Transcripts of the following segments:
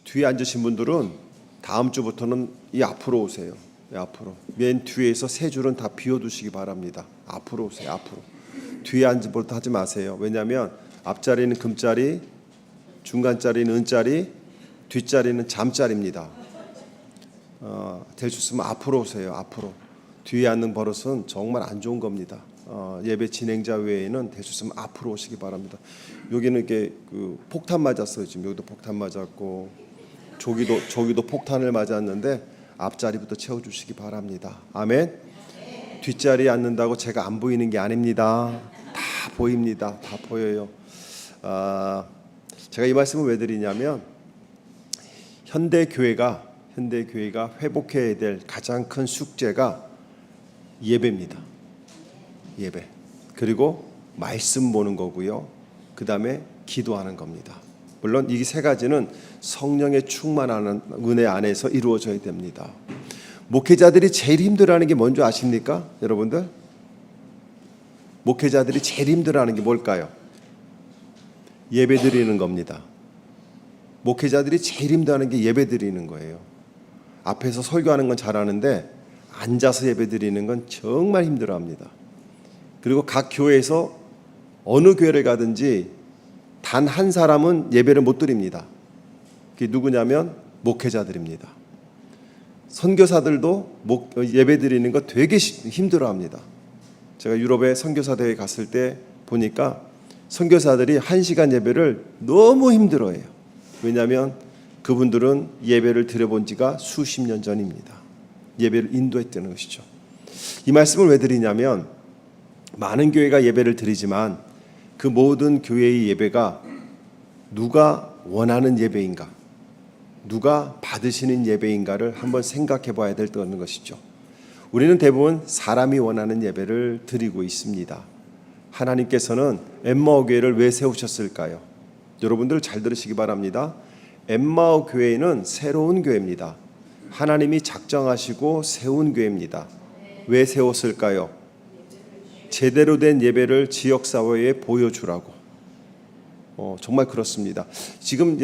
뒤에 앉으신 분들은 다음 주부터는 이 앞으로 오세요. 앞으로. 맨 뒤에서 세 줄은 다 비워두시기 바랍니다. 앞으로 오세요. 앞으로. 뒤에 앉은 것부터 하지 마세요. 왜냐하면 앞자리는 금자리, 중간자리는 은자리, 뒷자리는 잠자리입니다. 될 수 있으면 앞으로 오세요. 앞으로. 뒤에 앉는 버릇은 정말 안 좋은 겁니다. 예배 진행자 외에는 될 수 있으면 앞으로 오시기 바랍니다. 여기는 이게 그 폭탄 맞았어요. 지금 여기도 폭탄 맞았고 저기도 폭탄을 맞았는데 앞자리부터 채워주시기 바랍니다. 아멘. 뒷자리에 앉는다고 제가 안 보이는 게 아닙니다. 다 보입니다. 다 보여요. 제가 이 말씀을 왜 드리냐면 현대 교회가 회복해야 될 가장 큰 숙제가 예배입니다. 예배. 그리고 말씀 보는 거고요. 그 다음에 기도하는 겁니다. 물론 이 세 가지는 성령의 충만하는 은혜 안에서 이루어져야 됩니다. 목회자들이 제일 힘들어하는 게 뭔지 아십니까? 여러분들? 목회자들이 제일 힘들어하는 게 뭘까요? 예배 드리는 겁니다. 목회자들이 제일 힘들어하는 게 예배 드리는 거예요. 앞에서 설교하는 건 잘하는데 앉아서 예배 드리는 건 정말 힘들어합니다. 그리고 각 교회에서 어느 교회를 가든지 단 한 사람은 예배를 못 드립니다. 그게 누구냐면 목회자들입니다. 선교사들도 예배 드리는 거 되게 힘들어합니다. 제가 유럽에 선교사 대회 갔을 때 보니까 선교사들이 1시간 예배를 너무 힘들어해요. 왜냐하면 그분들은 예배를 드려본 지가 수십 년 전입니다. 예배를 인도했다는 것이죠. 이 말씀을 왜 드리냐면 많은 교회가 예배를 드리지만 그 모든 교회의 예배가 누가 원하는 예배인가, 누가 받으시는 예배인가를 한번 생각해 봐야 된다는 것이죠. 우리는 대부분 사람이 원하는 예배를 드리고 있습니다. 하나님께서는 엠마오 교회를 왜 세우셨을까요? 여러분들 잘 들으시기 바랍니다. 엠마오 교회는 새로운 교회입니다. 하나님이 작정하시고 세운 교회입니다. 왜 세웠을까요? 제대로 된 예배를 지역사회에 보여주라고. 정말 그렇습니다. 지금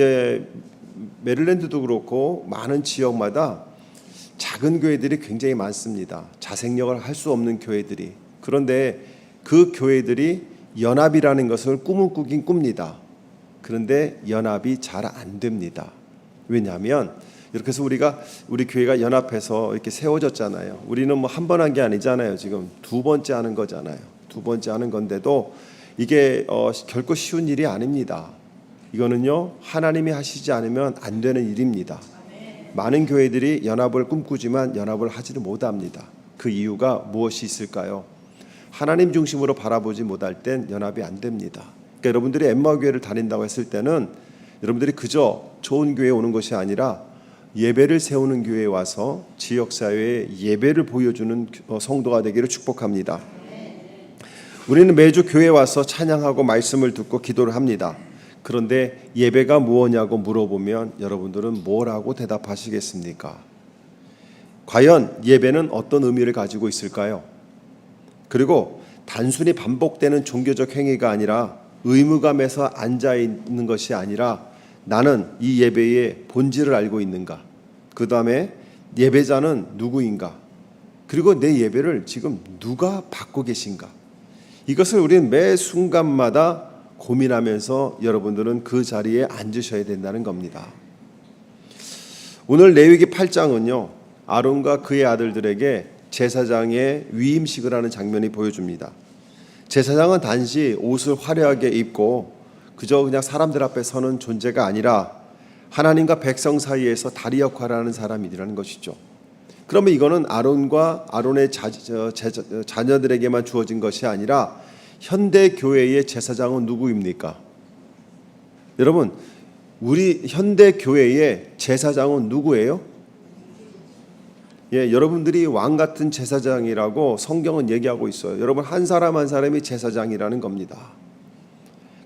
메릴랜드도 그렇고 많은 지역마다 작은 교회들이 굉장히 많습니다. 자생력을 할 수 없는 교회들이. 그런데 그 교회들이 연합이라는 것을 꿈을 꾸긴 꿉니다. 그런데 연합이 잘 안 됩니다. 왜냐하면 이렇게 해서 우리 교회가 연합해서 이렇게 세워졌잖아요. 우리는 뭐 한 번 한 게 아니잖아요. 지금 두 번째 하는 거잖아요. 두 번째 하는 건데도 이게 결코 쉬운 일이 아닙니다. 이거는요 하나님이 하시지 않으면 안 되는 일입니다. 많은 교회들이 연합을 꿈꾸지만 연합을 하지를 못합니다. 그 이유가 무엇이 있을까요? 하나님 중심으로 바라보지 못할 땐 연합이 안 됩니다. 그러니까 여러분들이 엠마오 교회를 다닌다고 했을 때는 여러분들이 그저 좋은 교회에 오는 것이 아니라 예배를 세우는 교회에 와서 지역사회에 예배를 보여주는 성도가 되기를 축복합니다. 우리는 매주 교회에 와서 찬양하고 말씀을 듣고 기도를 합니다. 그런데 예배가 무엇냐고 물어보면 여러분들은 뭐라고 대답하시겠습니까? 과연 예배는 어떤 의미를 가지고 있을까요? 그리고 단순히 반복되는 종교적 행위가 아니라 의무감에서 앉아있는 것이 아니라 나는 이 예배의 본질을 알고 있는가? 그 다음에 예배자는 누구인가? 그리고 내 예배를 지금 누가 받고 계신가? 이것을 우리는 매 순간마다 고민하면서 여러분들은 그 자리에 앉으셔야 된다는 겁니다. 오늘 레위기 8장은요 아론과 그의 아들들에게 제사장의 위임식을 하는 장면이 보여줍니다. 제사장은 단지 옷을 화려하게 입고 그저 그냥 사람들 앞에 서는 존재가 아니라 하나님과 백성 사이에서 다리 역할을 하는 사람이라는 것이죠. 그러면 이거는 아론과 아론의 자녀들에게만 주어진 것이 아니라 현대 교회의 제사장은 누구입니까? 여러분, 우리 현대 교회의 제사장은 누구예요? 여러분들이 왕 같은 제사장이라고 성경은 얘기하고 있어요. 여러분 한 사람 한 사람이 제사장이라는 겁니다.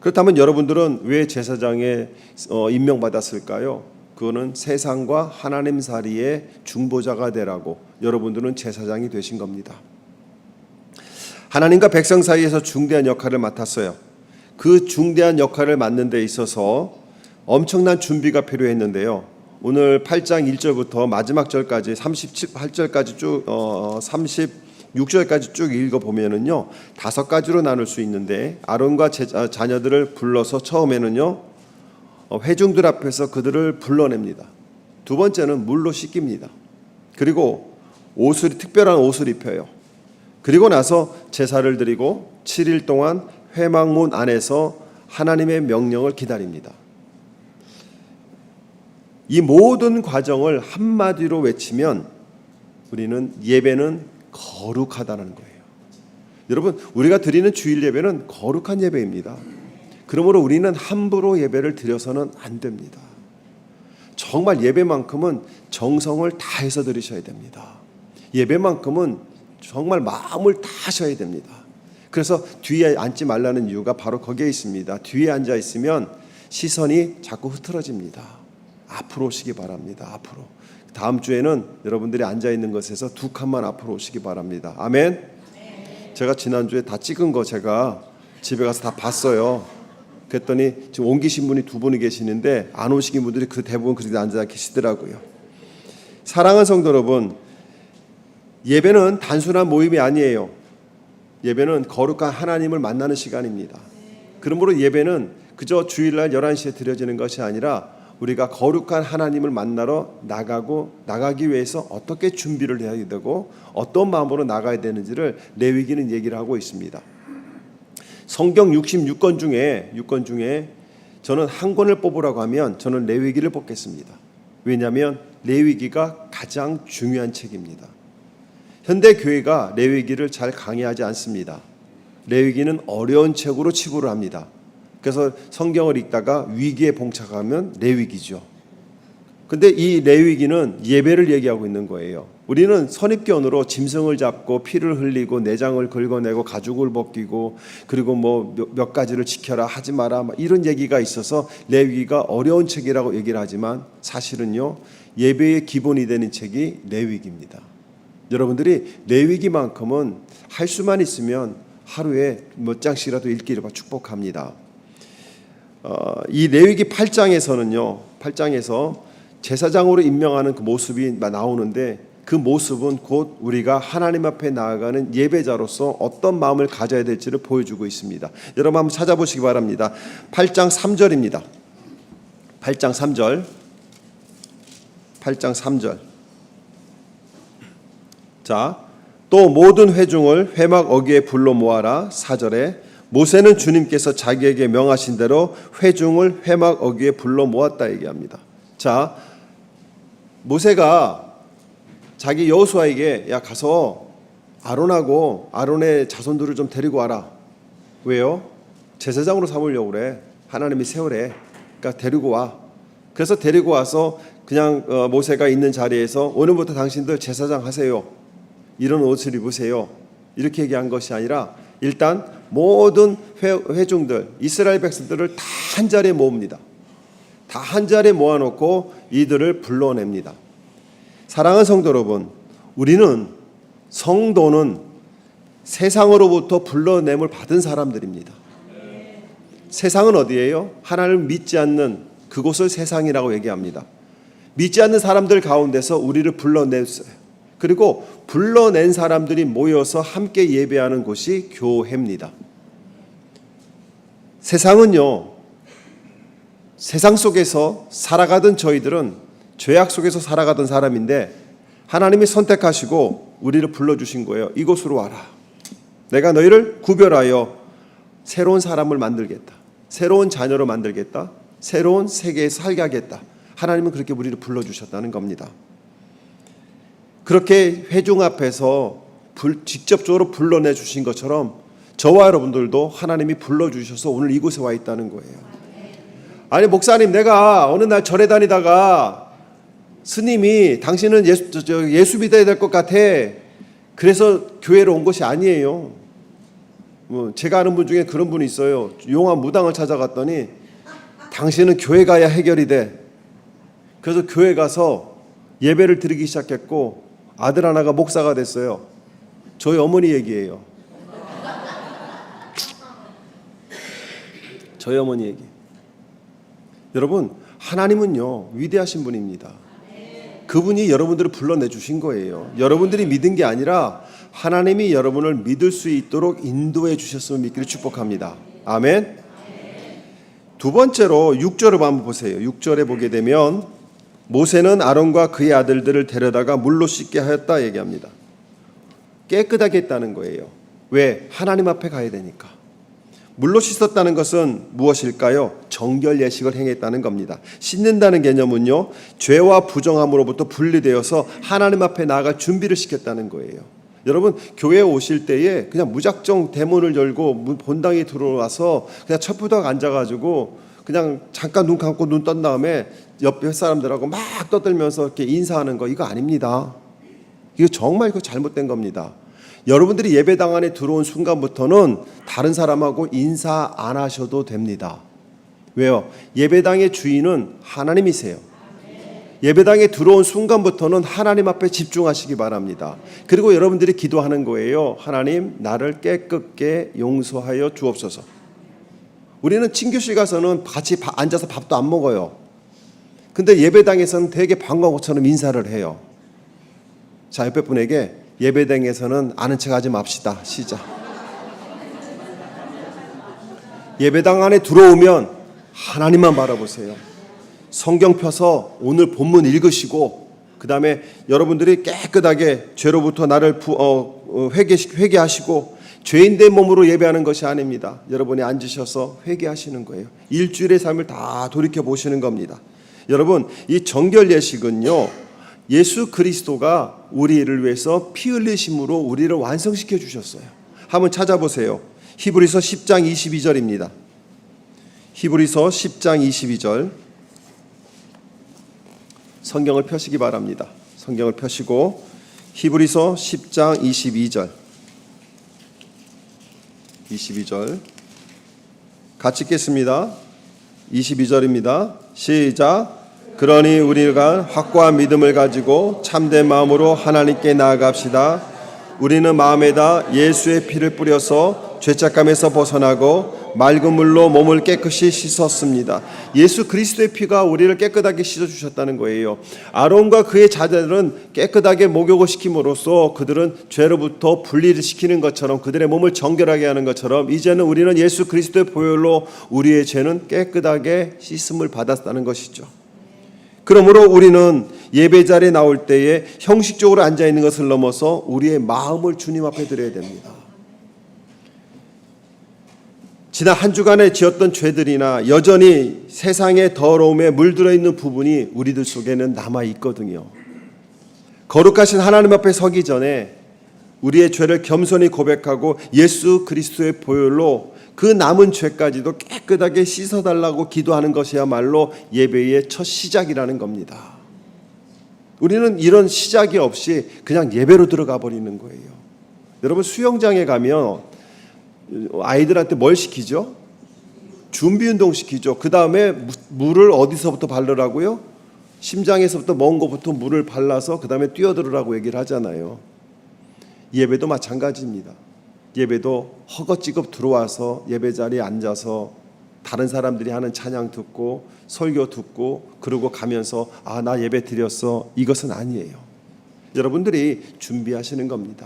그렇다면 여러분들은 왜 제사장에 임명받았을까요? 그거는 세상과 하나님 사이의 중보자가 되라고 여러분들은 제사장이 되신 겁니다. 하나님과 백성 사이에서 중대한 역할을 맡았어요. 그 중대한 역할을 맡는 데 있어서 엄청난 준비가 필요했는데요. 오늘 8장 1절부터 마지막 절까지 38절까지 쭉 36절까지 쭉 읽어보면은요 5가지로 나눌 수 있는데, 아론과 자녀들을 불러서 처음에는요 회중들 앞에서 그들을 불러냅니다. 두 번째는 물로 씻깁니다. 그리고 특별한 옷을 입혀요. 그리고 나서 제사를 드리고 7일 동안 회막문 안에서 하나님의 명령을 기다립니다. 이 모든 과정을 한마디로 외치면 우리는 예배는 거룩하다는 거예요. 여러분, 우리가 드리는 주일 예배는 거룩한 예배입니다. 그러므로 우리는 함부로 예배를 드려서는 안 됩니다. 정말 예배만큼은 정성을 다해서 드리셔야 됩니다. 예배만큼은 정말 마음을 다하셔야 됩니다. 그래서 뒤에 앉지 말라는 이유가 바로 거기에 있습니다. 뒤에 앉아 있으면 시선이 자꾸 흐트러집니다. 앞으로 오시기 바랍니다. 앞으로. 다음 주에는 여러분들이 앉아 있는 것에서 2칸만 앞으로 오시기 바랍니다. 아멘. 제가 지난주에 다 찍은 거 제가 집에 가서 다 봤어요. 그랬더니 지금 옮기신 분이 2분이 계시는데 안 오시긴 분들이 그 대부분 그렇게 앉아 계시더라고요. 사랑하는 성도 여러분, 예배는 단순한 모임이 아니에요. 예배는 거룩한 하나님을 만나는 시간입니다. 그러므로 예배는 그저 주일날 11시에 드려지는 것이 아니라 우리가 거룩한 하나님을 만나러 나가기 위해서 어떻게 준비를 해야 되고 어떤 마음으로 나가야 되는지를 레위기는 얘기를 하고 있습니다. 성경 66권 중에 저는 한 권을 뽑으라고 하면 저는 레위기를 뽑겠습니다. 왜냐하면 레위기가 가장 중요한 책입니다. 현대 교회가 레위기를 잘 강의하지 않습니다. 레위기는 어려운 책으로 치부를 합니다. 그래서 성경을 읽다가 위기에 봉착하면 레위기죠. 근데 이 레위기는 예배를 얘기하고 있는 거예요. 우리는 선입견으로 짐승을 잡고 피를 흘리고 내장을 긁어내고 가죽을 벗기고 그리고 뭐 몇 가지를 지켜라 하지 마라 이런 얘기가 있어서 레위기가 어려운 책이라고 얘기를 하지만 사실은요 예배의 기본이 되는 책이 레위기입니다. 여러분들이 레위기만큼은 할 수만 있으면 하루에 몇 장씩이라도 읽기를 축복합니다. 이 레위기 8장에서 제사장으로 임명하는 그 모습이 나오는데 그 모습은 곧 우리가 하나님 앞에 나아가는 예배자로서 어떤 마음을 가져야 될지를 보여주고 있습니다. 여러분 한번 찾아보시기 바랍니다. 8장 3절입니다. 8장 3절. 자, 또 모든 회중을 회막 어귀에 불러 모아라. 4절에 모세는 주님께서 자기에게 명하신 대로 회중을 회막 어귀에 불러 모았다 얘기합니다. 자, 모세가 자기 여호수아에게 야 가서 아론하고 아론의 자손들을 좀 데리고 와라. 왜요? 제사장으로 삼으려고 그래. 하나님이 세우래. 그러니까 데리고 와. 그래서 데리고 와서 그냥 모세가 있는 자리에서 오늘부터 당신들 제사장 하세요. 이런 옷을 입으세요. 이렇게 얘기한 것이 아니라 일단 모든 회중들 이스라엘 백성들을 다 한 자리에 모읍니다. 다 한 자리에 모아놓고 이들을 불러냅니다. 사랑하는 성도 여러분, 우리는 성도는 세상으로부터 불러냄을 받은 사람들입니다. 세상은 어디예요? 하나님을 믿지 않는 그곳을 세상이라고 얘기합니다. 믿지 않는 사람들 가운데서 우리를 불러냈어요. 그리고 불러낸 사람들이 모여서 함께 예배하는 곳이 교회입니다. 세상은요, 세상 속에서 살아가던 저희들은 죄악 속에서 살아가던 사람인데 하나님이 선택하시고 우리를 불러주신 거예요. 이곳으로 와라. 내가 너희를 구별하여 새로운 사람을 만들겠다. 새로운 자녀로 만들겠다. 새로운 세계에서 살게 하겠다. 하나님은 그렇게 우리를 불러주셨다는 겁니다. 그렇게 회중 앞에서 직접적으로 불러내 주신 것처럼 저와 여러분들도 하나님이 불러주셔서 오늘 이곳에 와 있다는 거예요. 아니 목사님, 내가 어느 날 절에 다니다가 스님이 당신은 예수 믿어야 될 것 같아. 그래서 교회로 온 것이 아니에요. 제가 아는 분 중에 그런 분이 있어요. 용암 무당을 찾아갔더니 당신은 교회 가야 해결이 돼. 그래서 교회 가서 예배를 드리기 시작했고 아들 하나가 목사가 됐어요. 저희 어머니 얘기예요. 저희 어머니 얘기. 여러분, 하나님은요, 위대하신 분입니다. 그분이 여러분들을 불러내 주신 거예요. 여러분들이 믿은 게 아니라 하나님이 여러분을 믿을 수 있도록 인도해 주셨음을 믿기를 축복합니다. 아멘. 두 번째로 6절을 한번 보세요. 6절에 보게 되면 모세는 아론과 그의 아들들을 데려다가 물로 씻게 하였다 얘기합니다. 깨끗하게 했다는 거예요. 왜? 하나님 앞에 가야 되니까. 물로 씻었다는 것은 무엇일까요? 정결 예식을 행했다는 겁니다. 씻는다는 개념은요, 죄와 부정함으로부터 분리되어서 하나님 앞에 나아갈 준비를 시켰다는 거예요. 여러분, 교회에 오실 때에 그냥 무작정 대문을 열고 본당에 들어와서 그냥 첩부덕 앉아가지고 그냥 잠깐 눈 감고 눈 떤 다음에 옆에 사람들하고 막 떠들면서 이렇게 인사하는 거, 이거 아닙니다. 이거 정말 이거 잘못된 겁니다. 여러분들이 예배당 안에 들어온 순간부터는 다른 사람하고 인사 안 하셔도 됩니다. 왜요? 예배당의 주인은 하나님이세요. 예배당에 들어온 순간부터는 하나님 앞에 집중하시기 바랍니다. 그리고 여러분들이 기도하는 거예요. 하나님, 나를 깨끗게 용서하여 주옵소서. 우리는 친교실 가서는 같이 앉아서 밥도 안 먹어요. 근데 예배당에서는 되게 반가운 것처럼 인사를 해요. 자, 옆에 분에게 예배당에서는 아는 척 하지 맙시다. 시작. 예배당 안에 들어오면 하나님만 바라보세요. 성경 펴서 오늘 본문 읽으시고, 그 다음에 여러분들이 깨끗하게 죄로부터 나를 회개하시고, 죄인된 몸으로 예배하는 것이 아닙니다. 여러분이 앉으셔서 회개하시는 거예요. 일주일의 삶을 다 돌이켜 보시는 겁니다. 여러분, 이 정결 예식은요, 예수 그리스도가 우리를 위해서 피 흘리심으로 우리를 완성시켜 주셨어요. 한번 찾아보세요. 히브리서 10장 22절입니다. 히브리서 10장 22절. 성경을 펴시기 바랍니다. 성경을 펴시고 히브리서 10장 22절. 22절. 같이 읽겠습니다. 22절입니다. 시작. 그러니 우리가 확고한 믿음을 가지고 참된 마음으로 하나님께 나아갑시다. 우리는 마음에다 예수의 피를 뿌려서 죄책감에서 벗어나고 맑은 물로 몸을 깨끗이 씻었습니다. 예수 그리스도의 피가 우리를 깨끗하게 씻어주셨다는 거예요. 아론과 그의 자녀들은 깨끗하게 목욕을 시킴으로써 그들은 죄로부터 분리를 시키는 것처럼, 그들의 몸을 정결하게 하는 것처럼, 이제는 우리는 예수 그리스도의 보혈로 우리의 죄는 깨끗하게 씻음을 받았다는 것이죠. 그러므로 우리는 예배 자리에 나올 때에 형식적으로 앉아있는 것을 넘어서 우리의 마음을 주님 앞에 드려야 됩니다. 지난 한 주간에 지었던 죄들이나 여전히 세상의 더러움에 물들어 있는 부분이 우리들 속에는 남아 있거든요. 거룩하신 하나님 앞에 서기 전에 우리의 죄를 겸손히 고백하고 예수 그리스도의 보혈로 그 남은 죄까지도 깨끗하게 씻어달라고 기도하는 것이야말로 예배의 첫 시작이라는 겁니다. 우리는 이런 시작이 없이 그냥 예배로 들어가 버리는 거예요. 여러분, 수영장에 가면 아이들한테 뭘 시키죠? 준비운동 시키죠. 그 다음에 물을 어디서부터 바르라고요? 심장에서부터 먼 곳부터 물을 발라서 그 다음에 뛰어들으라고 얘기를 하잖아요. 예배도 마찬가지입니다. 예배도 허겁지겁 들어와서 예배 자리에 앉아서 다른 사람들이 하는 찬양 듣고 설교 듣고 그러고 가면서 아, 나 예배 드렸어, 이것은 아니에요. 여러분들이 준비하시는 겁니다.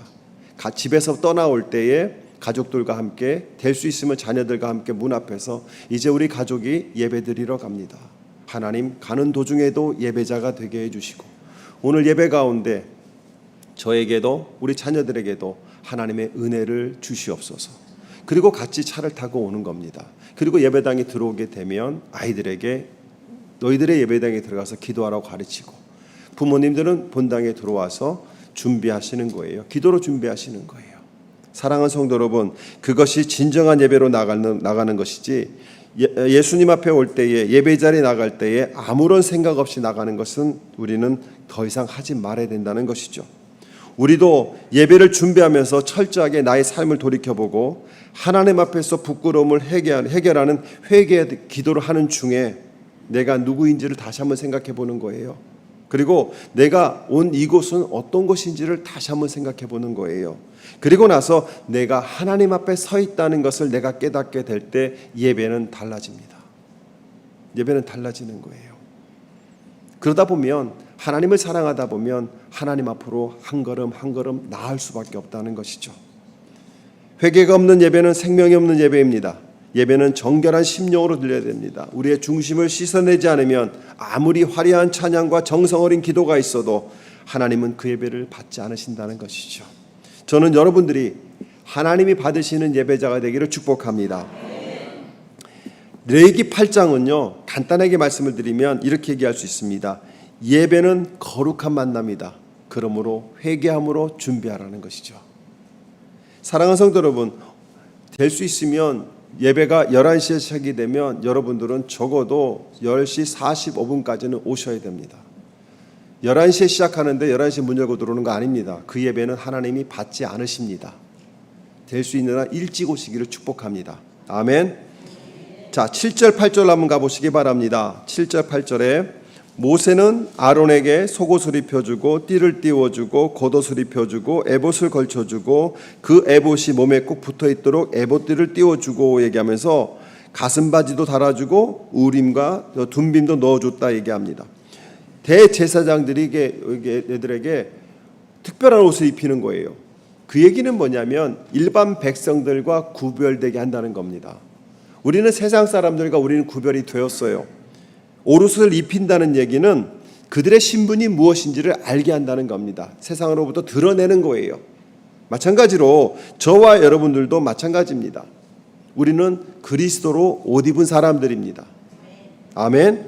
집에서 떠나올 때에 가족들과 함께, 될 수 있으면 자녀들과 함께 문 앞에서 이제 우리 가족이 예배 드리러 갑니다. 하나님, 가는 도중에도 예배자가 되게 해주시고 오늘 예배 가운데 저에게도 우리 자녀들에게도 하나님의 은혜를 주시옵소서. 그리고 같이 차를 타고 오는 겁니다. 그리고 예배당에 들어오게 되면 아이들에게 너희들의 예배당에 들어가서 기도하라고 가르치고, 부모님들은 본당에 들어와서 준비하시는 거예요. 기도로 준비하시는 거예요. 사랑하는 성도 여러분, 그것이 진정한 예배로 나가는 것이지, 예수님 앞에 올 때에, 예배 자리에 나갈 때에 아무런 생각 없이 나가는 것은 우리는 더 이상 하지 말아야 된다는 것이죠. 우리도 예배를 준비하면서 철저하게 나의 삶을 돌이켜보고 하나님 앞에서 부끄러움을 해결하는 회개 기도를 하는 중에 내가 누구인지를 다시 한번 생각해 보는 거예요. 그리고 내가 온 이곳은 어떤 곳인지를 다시 한번 생각해 보는 거예요. 그리고 나서 내가 하나님 앞에 서 있다는 것을 내가 깨닫게 될 때 예배는 달라집니다. 예배는 달라지는 거예요. 그러다 보면 하나님을 사랑하다 보면 하나님 앞으로 한 걸음 한 걸음 나을 수밖에 없다는 것이죠. 회개가 없는 예배는 생명이 없는 예배입니다. 예배는 정결한 심령으로 드려야 됩니다. 우리의 중심을 씻어내지 않으면 아무리 화려한 찬양과 정성 어린 기도가 있어도 하나님은 그 예배를 받지 않으신다는 것이죠. 저는 여러분들이 하나님이 받으시는 예배자가 되기를 축복합니다. 레위기 8장은요, 간단하게 말씀을 드리면 이렇게 얘기할 수 있습니다. 예배는 거룩한 만남이다. 그러므로 회개함으로 준비하라는 것이죠. 사랑하는 성도 여러분, 될 수 있으면 예배가 11시에 시작이 되면 여러분들은 적어도 10시 45분까지는 오셔야 됩니다. 11시에 시작하는데 11시에 문 열고 들어오는 거 아닙니다. 그 예배는 하나님이 받지 않으십니다. 될 수 있는 한 일찍 오시기를 축복합니다. 아멘. 자, 7절 8절 한번 가보시기 바랍니다. 7절 8절에 모세는 아론에게 속옷을 입혀주고 띠를 띄워주고 겉옷을 입혀주고 에봇을 걸쳐주고 그 에봇이 몸에 꼭 붙어있도록 에봇띠를 띄워주고 얘기하면서 가슴바지도 달아주고 우림과 둠빔도 넣어줬다 얘기합니다. 대제사장들에게 애들에게 특별한 옷을 입히는 거예요. 그 얘기는 뭐냐면 일반 백성들과 구별되게 한다는 겁니다. 우리는 세상 사람들과 우리는 구별이 되었어요. 옷을 입힌다는 얘기는 그들의 신분이 무엇인지를 알게 한다는 겁니다. 세상으로부터 드러내는 거예요. 마찬가지로 저와 여러분들도 마찬가지입니다. 우리는 그리스도로 옷 입은 사람들입니다. 아멘.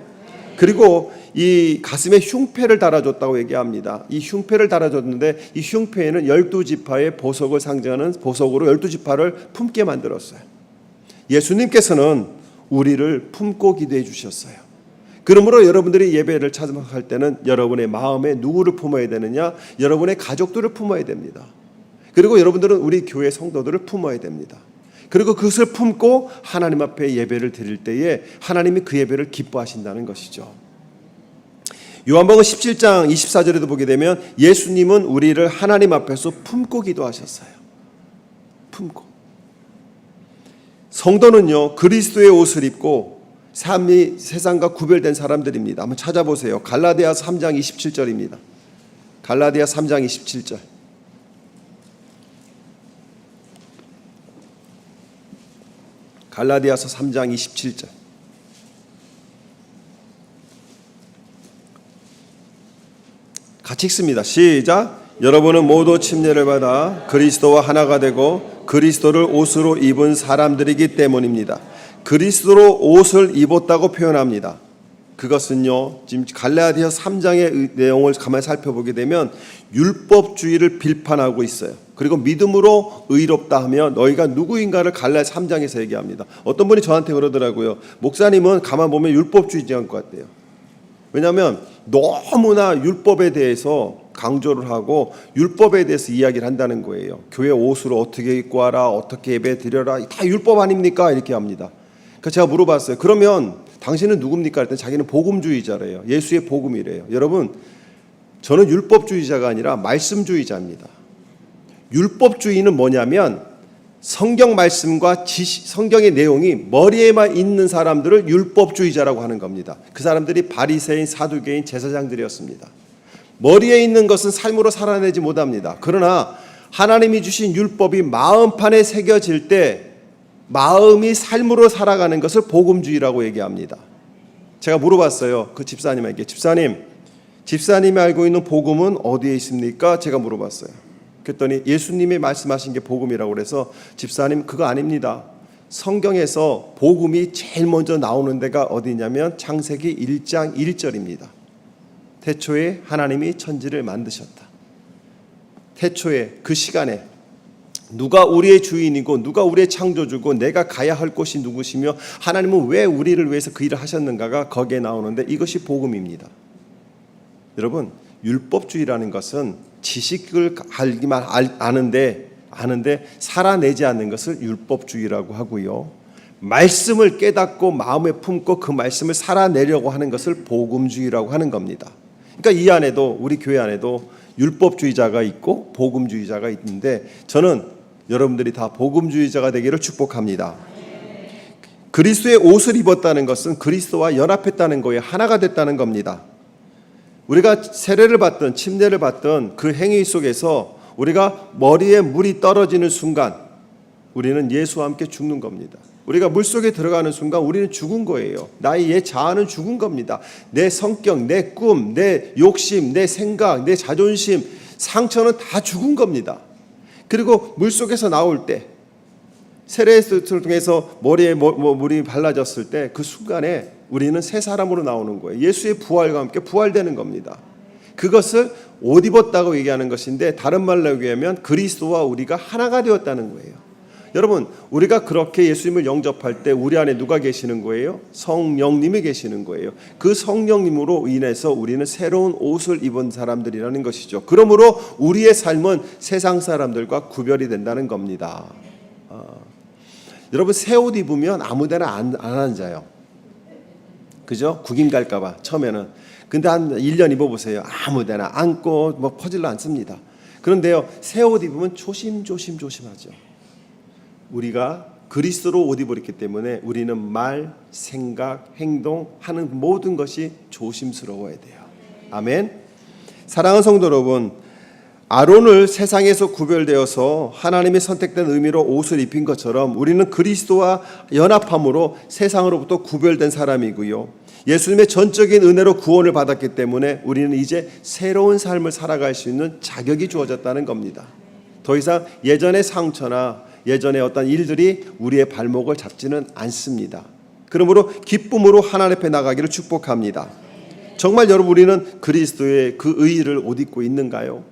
그리고 이 가슴에 흉패를 달아줬다고 얘기합니다. 이 흉패를 달아줬는데 이 흉패에는 12지파의 보석을 상징하는 보석으로 12지파를 품게 만들었어요. 예수님께서는 우리를 품고 기도해 주셨어요. 그러므로 여러분들이 예배를 참석할 때는 여러분의 마음에 누구를 품어야 되느냐? 여러분의 가족들을 품어야 됩니다. 그리고 여러분들은 우리 교회 성도들을 품어야 됩니다. 그리고 그것을 품고 하나님 앞에 예배를 드릴 때에 하나님이 그 예배를 기뻐하신다는 것이죠. 요한복음 17장 24절에도 보게 되면 예수님은 우리를 하나님 앞에서 품고 기도하셨어요. 품고. 성도는요, 그리스도의 옷을 입고 삶이 세상과 구별된 사람들입니다. 한번 찾아보세요. 갈라디아서 3장 27절입니다. 갈라디아 3장 27절. 갈라디아서 3장 27절. 같이 읽습니다. 시작. 여러분은 모두 침례를 받아 그리스도와 하나가 되고 그리스도를 옷으로 입은 사람들이기 때문입니다. 그리스도로 옷을 입었다고 표현합니다. 그것은요, 지금 갈라디아 3장의 내용을 가만히 살펴보게 되면 율법주의를 비판하고 있어요. 그리고 믿음으로 의롭다 하면 너희가 누구인가를 갈라디아 3장에서 얘기합니다. 어떤 분이 저한테 그러더라고요. 목사님은 가만 보면 율법주의자인 것 같아요. 왜냐하면 너무나 율법에 대해서 강조를 하고 율법에 대해서 이야기를 한다는 거예요. 교회 옷으로 어떻게 입고 와라, 어떻게 예배 드려라, 다 율법 아닙니까? 이렇게 합니다. 그래서 제가 물어봤어요. 그러면 당신은 누굽니까? 그랬더니 자기는 복음주의자래요. 예수의 복음이래요. 여러분, 저는 율법주의자가 아니라 말씀주의자입니다. 율법주의는 뭐냐면 성경 말씀과 성경의 내용이 머리에만 있는 사람들을 율법주의자라고 하는 겁니다. 그 사람들이 바리새인, 사두개인, 제사장들이었습니다. 머리에 있는 것은 삶으로 살아내지 못합니다. 그러나 하나님이 주신 율법이 마음판에 새겨질 때 마음이 삶으로 살아가는 것을 복음주의라고 얘기합니다. 제가 물어봤어요. 그 집사님에게. 집사님이 알고 있는 복음은 어디에 있습니까? 제가 물어봤어요. 그랬더니 예수님이 말씀하신 게 복음이라고 그래서 집사님 그거 아닙니다. 성경에서 복음이 제일 먼저 나오는 데가 어디냐면 창세기 1장 1절입니다. 태초에 하나님이 천지를 만드셨다. 태초에 그 시간에 누가 우리의 주인이고 누가 우리의 창조주고 내가 가야 할 곳이 누구시며 하나님은 왜 우리를 위해서 그 일을 하셨는가가 거기에 나오는데 이것이 복음입니다. 여러분, 율법주의라는 것은 지식을 알기만 아는데 살아내지 않는 것을 율법주의라고 하고요. 말씀을 깨닫고 마음에 품고 그 말씀을 살아내려고 하는 것을 복음주의라고 하는 겁니다. 그러니까 이 안에도 우리 교회 안에도 율법주의자가 있고 복음주의자가 있는데 저는 여러분들이 다 복음주의자가 되기를 축복합니다. 그리스도의 옷을 입었다는 것은 그리스도와 연합했다는 거예요. 하나가 됐다는 겁니다. 우리가 세례를 받든 침례를 받든 그 행위 속에서 우리가 머리에 물이 떨어지는 순간 우리는 예수와 함께 죽는 겁니다. 우리가 물속에 들어가는 순간 우리는 죽은 거예요. 나의 옛 자아는 죽은 겁니다. 내 성격, 내 꿈, 내 욕심, 내 생각, 내 자존심, 상처는 다 죽은 겁니다. 그리고 물속에서 나올 때 세례를 통해서 머리에 물이 발라졌을 때 그 순간에 우리는 새 사람으로 나오는 거예요. 예수의 부활과 함께 부활되는 겁니다. 그것을 옷 입었다고 얘기하는 것인데 다른 말로 얘기하면 그리스도와 우리가 하나가 되었다는 거예요. 여러분, 우리가 그렇게 예수님을 영접할 때 우리 안에 누가 계시는 거예요? 성령님이 계시는 거예요. 그 성령님으로 인해서 우리는 새로운 옷을 입은 사람들이라는 것이죠. 그러므로 우리의 삶은 세상 사람들과 구별이 된다는 겁니다. 여러분, 새 옷 입으면 아무데나 안 앉아요. 그죠? 구김 갈까 봐 처음에는. 근데 한 1년 입어보세요. 아무데나 앉고 퍼질러 앉습니다. 그런데요, 새 옷 입으면 조심하죠. 우리가 그리스도로 옷 입었기 때문에 우리는 말, 생각, 행동 하는 모든 것이 조심스러워야 돼요. 아멘. 사랑하는 성도 여러분, 아론을 세상에서 구별되어서 하나님의 선택된 의미로 옷을 입힌 것처럼 우리는 그리스도와 연합함으로 세상으로부터 구별된 사람이고요. 예수님의 전적인 은혜로 구원을 받았기 때문에 우리는 이제 새로운 삶을 살아갈 수 있는 자격이 주어졌다는 겁니다. 더 이상 예전의 상처나 예전의 어떤 일들이 우리의 발목을 잡지는 않습니다. 그러므로 기쁨으로 하나님 앞에 나가기를 축복합니다. 정말 여러분, 우리는 그리스도의 그 의의를 옷 입고 있는가요?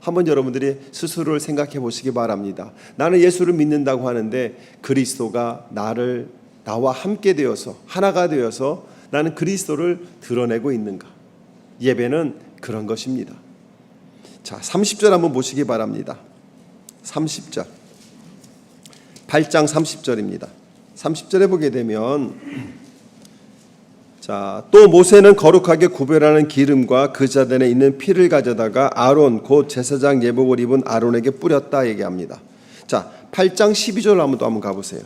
한번 여러분들이 스스로를 생각해 보시기 바랍니다. 나는 예수를 믿는다고 하는데 그리스도가 나와 함께 되어서 하나가 되어서 나는 그리스도를 드러내고 있는가? 예배는 그런 것입니다. 자, 30절 한번 보시기 바랍니다. 30절. 8장 30절입니다. 30절에 보게 되면 자, 또 모세는 거룩하게 구별하는 기름과 그 자단에 있는 피를 가져다가 아론 곧 제사장 예복을 입은 아론에게 뿌렸다 얘기합니다. 자, 8장 12절 한번 가보세요.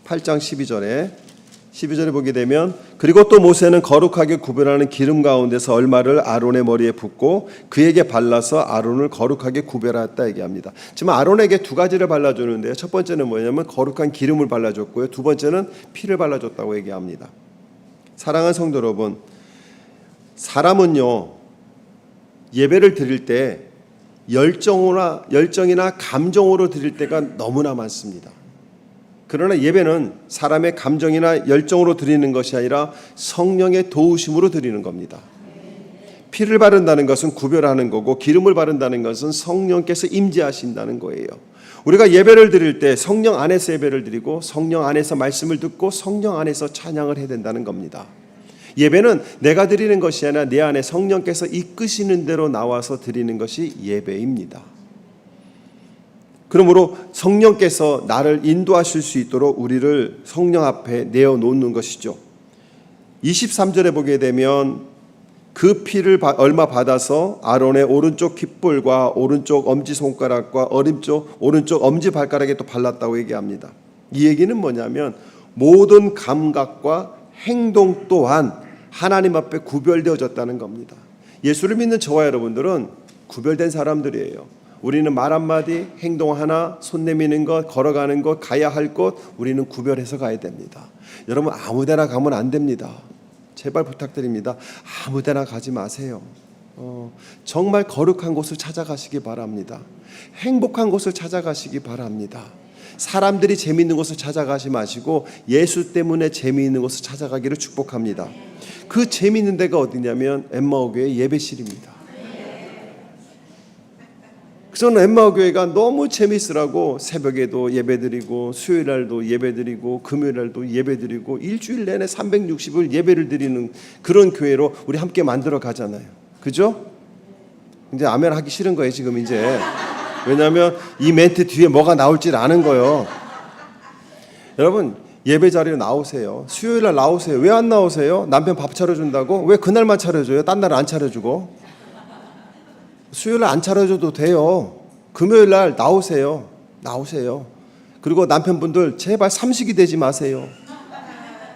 8장 12절에 보게 되면 그리고 또 모세는 거룩하게 구별하는 기름 가운데서 얼마를 아론의 머리에 붓고 그에게 발라서 아론을 거룩하게 구별하였다 얘기합니다. 지금 아론에게 두 가지를 발라주는데요. 첫 번째는 뭐냐면 거룩한 기름을 발라줬고요. 두 번째는 피를 발라줬다고 얘기합니다. 사랑하는 성도 여러분, 사람은요 예배를 드릴 때 열정이나 감정으로 드릴 때가 너무나 많습니다. 그러나 예배는 사람의 감정이나 열정으로 드리는 것이 아니라 성령의 도우심으로 드리는 겁니다. 피를 바른다는 것은 구별하는 거고 기름을 바른다는 것은 성령께서 임재하신다는 거예요. 우리가 예배를 드릴 때 성령 안에서 예배를 드리고 성령 안에서 말씀을 듣고 성령 안에서 찬양을 해야 된다는 겁니다. 예배는 내가 드리는 것이 아니라 내 안에 성령께서 이끄시는 대로 나와서 드리는 것이 예배입니다. 그러므로 성령께서 나를 인도하실 수 있도록 우리를 성령 앞에 내어놓는 것이죠. 23절에 보게 되면 그 피를 얼마 받아서 아론의 오른쪽 귓볼과 오른쪽 엄지손가락과 오른쪽 엄지발가락에 또 발랐다고 얘기합니다. 이 얘기는 뭐냐면 모든 감각과 행동 또한 하나님 앞에 구별되어졌다는 겁니다. 예수를 믿는 저와 여러분들은 구별된 사람들이에요. 우리는 말 한마디, 행동 하나, 손 내미는 것, 걸어가는 것, 가야 할 것 우리는 구별해서 가야 됩니다. 여러분 아무데나 가면 안 됩니다. 제발 부탁드립니다. 아무데나 가지 마세요. 정말 거룩한 곳을 찾아가시기 바랍니다. 행복한 곳을 찾아가시기 바랍니다. 사람들이 재미있는 곳을 찾아가지 마시고 예수 때문에 재미있는 곳을 찾아가기를 축복합니다. 그 재미있는 데가 어디냐면 엠마오 교회 예배실입니다. 저는 엠마오 교회가 너무 재미있으라고 새벽에도 예배드리고 수요일날도 예배드리고 금요일날도 예배드리고 일주일 내내 360일 예배를 드리는 그런 교회로 우리 함께 만들어 가잖아요. 그죠? 이제 아멘 하기 싫은 거예요 지금 이제. 왜냐하면 이 멘트 뒤에 뭐가 나올지 아는 거예요. 여러분 예배 자리로 나오세요. 수요일날 나오세요. 왜 안 나오세요? 남편 밥 차려준다고? 왜 그날만 차려줘요? 딴 날은 안 차려주고? 수요일날 안 차려줘도 돼요. 금요일날 나오세요. 그리고 남편분들 제발 삼식이 되지 마세요.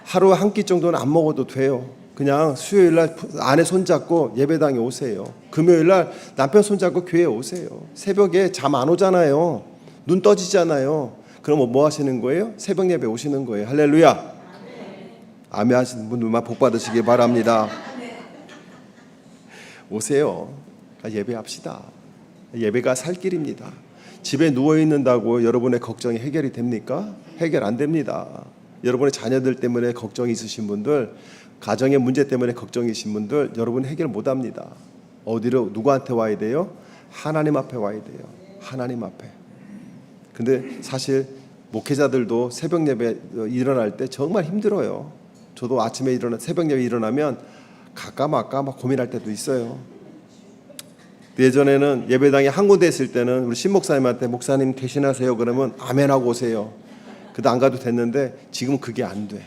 하루에 한 끼 정도는 안 먹어도 돼요. 그냥 수요일 날 아내 손잡고 예배당에 오세요. 금요일 날 남편 손잡고 교회에 오세요. 새벽에 잠 안 오잖아요. 눈 떠지잖아요. 그럼 뭐 하시는 거예요? 새벽 예배 오시는 거예요. 할렐루야. 아멘 하시는 분들만 복 받으시기 바랍니다. 오세요. 예배합시다. 예배가 살 길입니다. 집에 누워 있는다고 여러분의 걱정이 해결이 됩니까? 해결 안 됩니다. 여러분의 자녀들 때문에 걱정이 있으신 분들, 가정의 문제 때문에 걱정이신 분들, 여러분 해결 못 합니다. 어디로, 누구한테 와야 돼요? 하나님 앞에 와야 돼요. 하나님 앞에. 근데 사실 목회자들도 새벽 예배 일어날 때 정말 힘들어요. 저도 아침에 새벽 예배 일어나면 갈까 말까 막 고민할 때도 있어요. 예전에는 예배당에 한 군데 있을 때는 우리 신목사님한테 목사님 대신하세요 그러면 아멘하고 오세요. 그래도 안 가도 됐는데 지금은 그게 안 돼.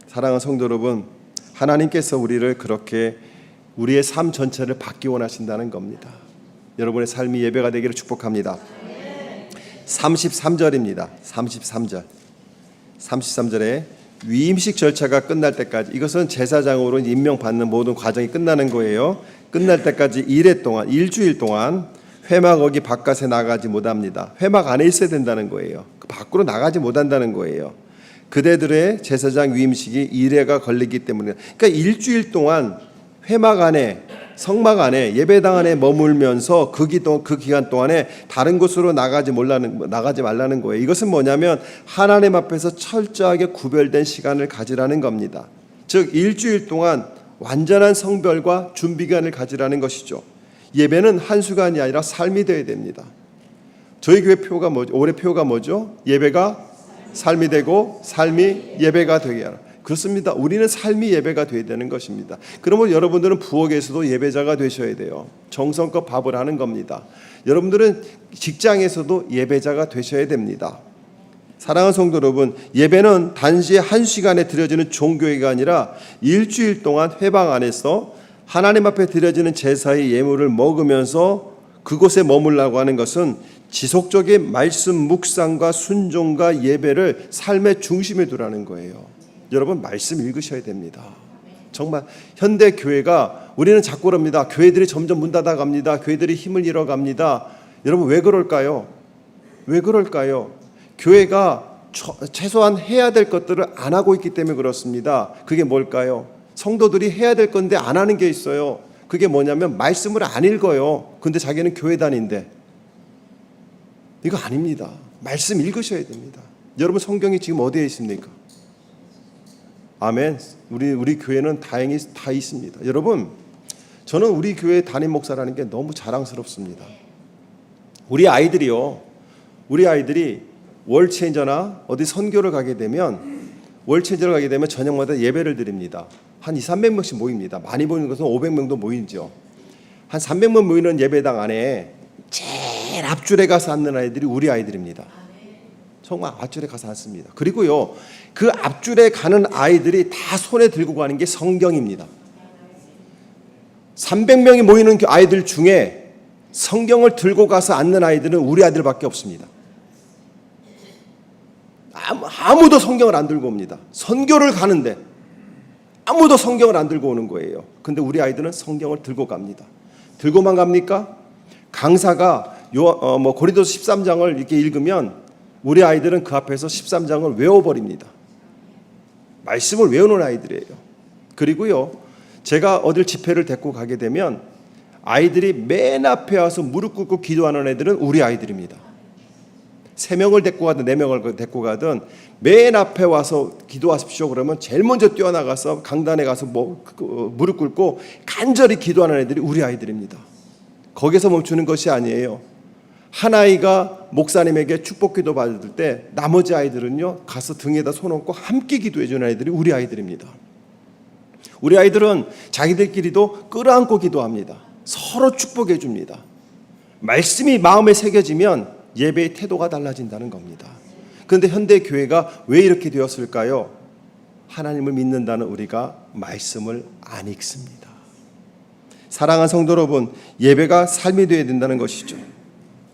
사랑하는 성도 여러분, 하나님께서 우리를 그렇게 우리의 삶 전체를 받기 원하신다는 겁니다. 여러분의 삶이 예배가 되기를 축복합니다. 33절입니다. 33절에 위임식 절차가 끝날 때까지, 이것은 제사장으로 임명받는 모든 과정이 끝나는 거예요. 끝날 때까지 일주일 동안 회막어기 바깥에 나가지 못합니다. 회막 안에 있어야 된다는 거예요. 밖으로 나가지 못한다는 거예요. 그대들의 제사장 위임식이 일회가 걸리기 때문에. 그러니까 일주일 동안 회막 안에, 성막 안에, 예배당 안에 머물면서 그 기간 동안에 다른 곳으로 나가지 말라는 거예요. 이것은 뭐냐면 하나님 앞에서 철저하게 구별된 시간을 가지라는 겁니다. 즉 일주일 동안 완전한 성별과 준비기간을 가지라는 것이죠. 예배는 한순간이 아니라 삶이 되어야 됩니다. 저희 교회 표가 뭐죠? 올해 표가 뭐죠? 예배가 삶이 되고 삶이 예배가 되게 하라. 그렇습니다. 우리는 삶이 예배가 되어야 되는 것입니다. 그러면 여러분들은 부엌에서도 예배자가 되셔야 돼요. 정성껏 밥을 하는 겁니다. 여러분들은 직장에서도 예배자가 되셔야 됩니다. 사랑하는 성도 여러분, 예배는 단지 한 시간에 드려지는 종교회가 아니라 일주일 동안 회방 안에서 하나님 앞에 드려지는 제사의 예물을 먹으면서 그곳에 머물라고 하는 것은 지속적인 말씀 묵상과 순종과 예배를 삶의 중심에 두라는 거예요. 여러분 말씀 읽으셔야 됩니다. 정말 현대 교회가, 우리는 자꾸 그럽니다. 교회들이 점점 문 닫아갑니다. 교회들이 힘을 잃어갑니다. 여러분 왜 그럴까요? 왜 그럴까요? 교회가 최소한 해야 될 것들을 안 하고 있기 때문에 그렇습니다. 그게 뭘까요? 성도들이 해야 될 건데 안 하는 게 있어요. 그게 뭐냐면 말씀을 안 읽어요. 근데 자기는 교회 다닌대. 이거 아닙니다. 말씀 읽으셔야 됩니다. 여러분 성경이 지금 어디에 있습니까? 아멘. 우리 교회는 다행히 다 있습니다. 여러분, 저는 우리 교회 담임 목사라는 게 너무 자랑스럽습니다. 우리 아이들이 월체인저나 어디 선교를 가게 되면 저녁마다 예배를 드립니다. 한 200~300명씩 모입니다. 많이 모이는 것은 500명도 모이죠. 한 300명 모이는 예배당 안에 제일 앞줄에 가서 앉는 아이들이 우리 아이들입니다. 정말 앞줄에 가서 앉습니다. 그리고요, 그 앞줄에 가는 아이들이 다 손에 들고 가는 게 성경입니다. 300명이 모이는 아이들 중에 성경을 들고 가서 앉는 아이들은 우리 아이들밖에 없습니다. 아무도 성경을 안 들고 옵니다. 선교를 가는데 아무도 성경을 안 들고 오는 거예요. 근데 우리 아이들은 성경을 들고 갑니다. 들고만 갑니까? 강사가 고린도서 13장을 이렇게 읽으면 우리 아이들은 그 앞에서 13장을 외워버립니다. 말씀을 외우는 아이들이에요. 그리고요, 제가 어딜 집회를 데리고 가게 되면 아이들이 맨 앞에 와서 무릎 꿇고 기도하는 애들은 우리 아이들입니다. 3명을 데리고 가든 4명을 데리고 가든 맨 앞에 와서 기도하십시오 그러면 제일 먼저 뛰어나가서 강단에 가서 무릎 꿇고 간절히 기도하는 애들이 우리 아이들입니다. 거기서 멈추는 것이 아니에요. 한 아이가 목사님에게 축복기도 받을 때 나머지 아이들은요 가서 등에다 손 얹고 함께 기도해 주는 아이들이 우리 아이들입니다. 우리 아이들은 자기들끼리도 끌어안고 기도합니다. 서로 축복해 줍니다. 말씀이 마음에 새겨지면 예배의 태도가 달라진다는 겁니다. 그런데 현대 교회가 왜 이렇게 되었을까요? 하나님을 믿는다는 우리가 말씀을 안 읽습니다. 사랑하는 성도 여러분, 예배가 삶이 되어야 된다는 것이죠.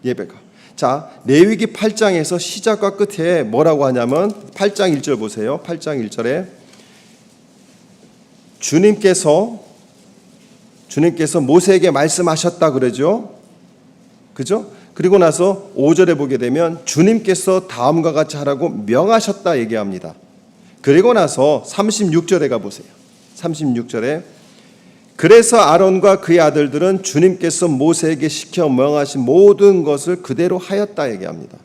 예배가. 자, 레위기 8장에서 시작과 끝에 뭐라고 하냐면 8장 1절 보세요. 8장 1절에 주님께서 모세에게 말씀하셨다 그러죠. 그죠? 그리고 나서 5절에 보게 되면 주님께서 다음과 같이 하라고 명하셨다 얘기합니다. 그리고 나서 36절에 가보세요. 36절에 그래서 아론과 그의 아들들은 주님께서 모세에게 시켜 명하신 모든 것을 그대로 하였다 얘기합니다.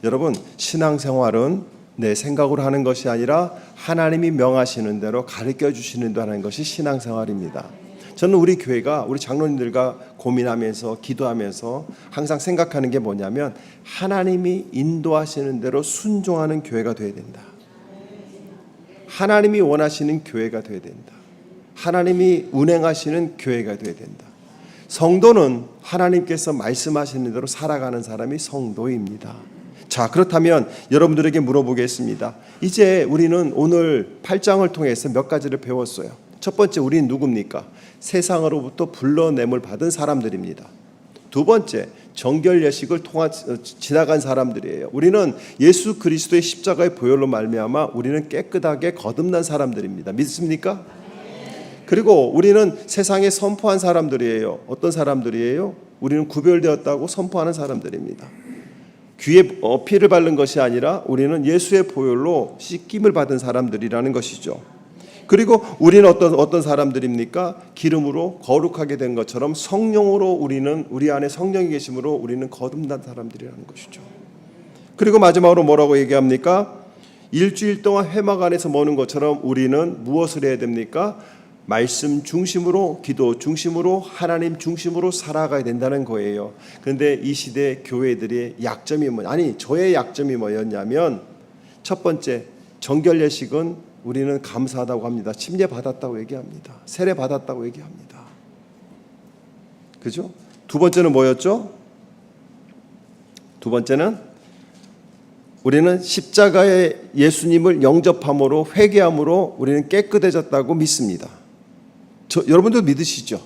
여러분, 신앙생활은 내 생각으로 하는 것이 아니라 하나님이 명하시는 대로 가르쳐 주시는 대로 하는 것이 신앙생활입니다. 저는 우리 교회가 우리 장로님들과 고민하면서 기도하면서 항상 생각하는 게 뭐냐면 하나님이 인도하시는 대로 순종하는 교회가 되어야 된다. 하나님이 원하시는 교회가 되어야 된다. 하나님이 운행하시는 교회가 되어야 된다. 성도는 하나님께서 말씀하시는 대로 살아가는 사람이 성도입니다. 자, 그렇다면 여러분들에게 물어보겠습니다. 이제 우리는 오늘 8장을 통해서 몇 가지를 배웠어요. 첫 번째, 우리는 누굽니까? 세상으로부터 불러냄을 받은 사람들입니다. 두 번째, 정결 예식을 지나간 사람들이에요. 우리는 예수 그리스도의 십자가의 보혈로 말미암아 우리는 깨끗하게 거듭난 사람들입니다. 믿습니까? 그리고 우리는 세상에 선포한 사람들이에요. 어떤 사람들이에요? 우리는 구별되었다고 선포하는 사람들입니다. 귀에 피를 바른 것이 아니라 우리는 예수의 보혈로 씻김을 받은 사람들이라는 것이죠. 그리고 우리는 어떤 사람들입니까? 기름으로 거룩하게 된 것처럼 성령으로 우리 안에 성령이 계심으로 우리는 거듭난 사람들이라는 것이죠. 그리고 마지막으로 뭐라고 얘기합니까? 일주일 동안 회막 안에서 머는 것처럼 우리는 무엇을 해야 됩니까? 말씀 중심으로, 기도 중심으로, 하나님 중심으로 살아가야 된다는 거예요. 그런데 이 시대 교회들의 약점이 저의 약점이 뭐였냐면, 첫 번째, 정결 예식은 우리는 감사하다고 합니다. 침례 받았다고 얘기합니다. 세례 받았다고 얘기합니다. 그죠? 두 번째는 뭐였죠? 두 번째는 우리는 십자가의 예수님을 영접함으로, 회개함으로 우리는 깨끗해졌다고 믿습니다. 여러분도 믿으시죠?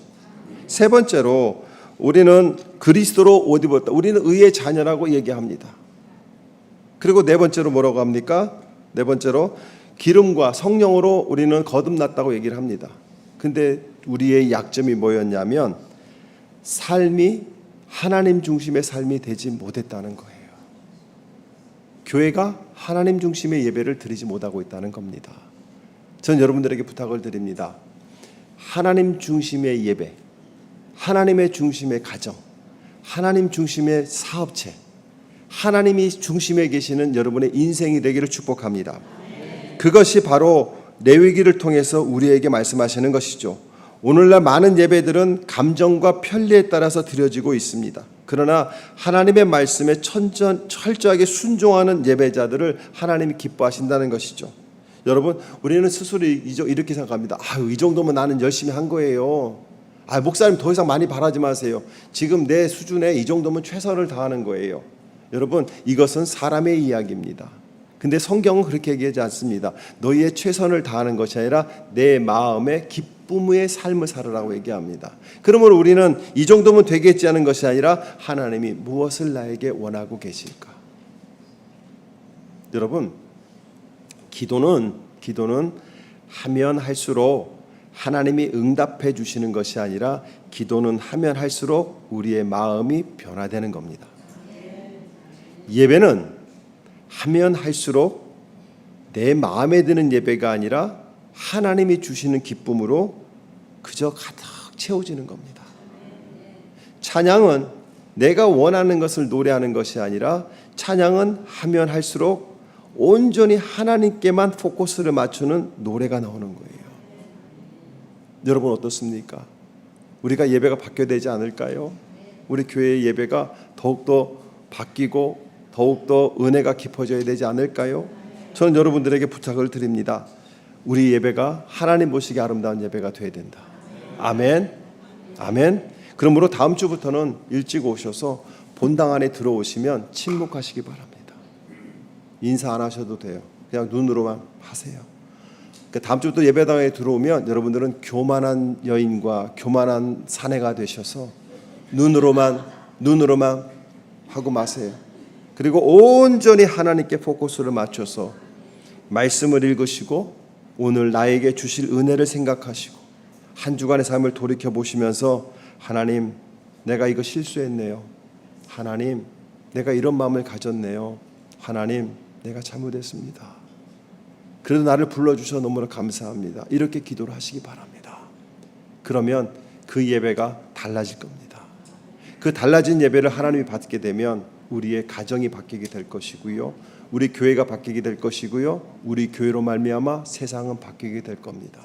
세 번째로 우리는 그리스도로 옷 입었다. 우리는 의의 자녀라고 얘기합니다. 그리고 네 번째로 뭐라고 합니까? 네 번째로 기름과 성령으로 우리는 거듭났다고 얘기를 합니다. 근데 우리의 약점이 뭐였냐면 삶이 하나님 중심의 삶이 되지 못했다는 거예요. 교회가 하나님 중심의 예배를 드리지 못하고 있다는 겁니다. 저는 여러분들에게 부탁을 드립니다. 하나님 중심의 예배, 하나님의 중심의 가정, 하나님 중심의 사업체, 하나님이 중심에 계시는 여러분의 인생이 되기를 축복합니다. 그것이 바로 레위기를 통해서 우리에게 말씀하시는 것이죠. 오늘날 많은 예배들은 감정과 편리에 따라서 드려지고 있습니다. 그러나 하나님의 말씀에 철저하게 순종하는 예배자들을 하나님이 기뻐하신다는 것이죠. 여러분, 우리는 스스로 이렇게 생각합니다. 이 정도면 나는 열심히 한 거예요. 목사님 더 이상 많이 바라지 마세요. 지금 내 수준에 이 정도면 최선을 다하는 거예요. 여러분, 이것은 사람의 이야기입니다. 근데 성경은 그렇게 얘기하지 않습니다. 너희의 최선을 다하는 것이 아니라 내 마음의 기쁨의 삶을 살으라고 얘기합니다. 그러므로 우리는 이 정도면 되겠지 하는 것이 아니라 하나님이 무엇을 나에게 원하고 계실까? 여러분, 기도는 하면 할수록 하나님이 응답해 주시는 것이 아니라 기도는 하면 할수록 우리의 마음이 변화되는 겁니다. 예배는 하면 할수록 내 마음에 드는 예배가 아니라 하나님이 주시는 기쁨으로 그저 가득 채워지는 겁니다. 찬양은 내가 원하는 것을 노래하는 것이 아니라 찬양은 하면 할수록 온전히 하나님께만 포커스를 맞추는 노래가 나오는 거예요. 여러분 어떻습니까? 우리가 예배가 바뀌어야 되지 않을까요? 우리 교회의 예배가 더욱더 바뀌고 더욱더 은혜가 깊어져야 되지 않을까요? 저는 여러분들에게 부탁을 드립니다. 우리 예배가 하나님 보시기에 아름다운 예배가 되어야 된다. 아멘. 아멘. 그러므로 다음 주부터는 일찍 오셔서 본당 안에 들어오시면 침묵하시기 바랍니다. 인사 안 하셔도 돼요. 그냥 눈으로만 하세요. 다음 주부터 예배당에 들어오면 여러분들은 교만한 여인과 교만한 사내가 되셔서 눈으로만 하고 마세요. 그리고 온전히 하나님께 포커스를 맞춰서 말씀을 읽으시고 오늘 나에게 주실 은혜를 생각하시고 한 주간의 삶을 돌이켜 보시면서 하나님, 내가 이거 실수했네요. 하나님, 내가 이런 마음을 가졌네요. 하나님, 내가 잘못했습니다. 그래도 나를 불러주셔서 너무나 감사합니다. 이렇게 기도를 하시기 바랍니다. 그러면 그 예배가 달라질 겁니다. 그 달라진 예배를 하나님이 받게 되면 우리의 가정이 바뀌게 될 것이고요, 우리 교회가 바뀌게 될 것이고요, 우리 교회로 말미암아 세상은 바뀌게 될 겁니다.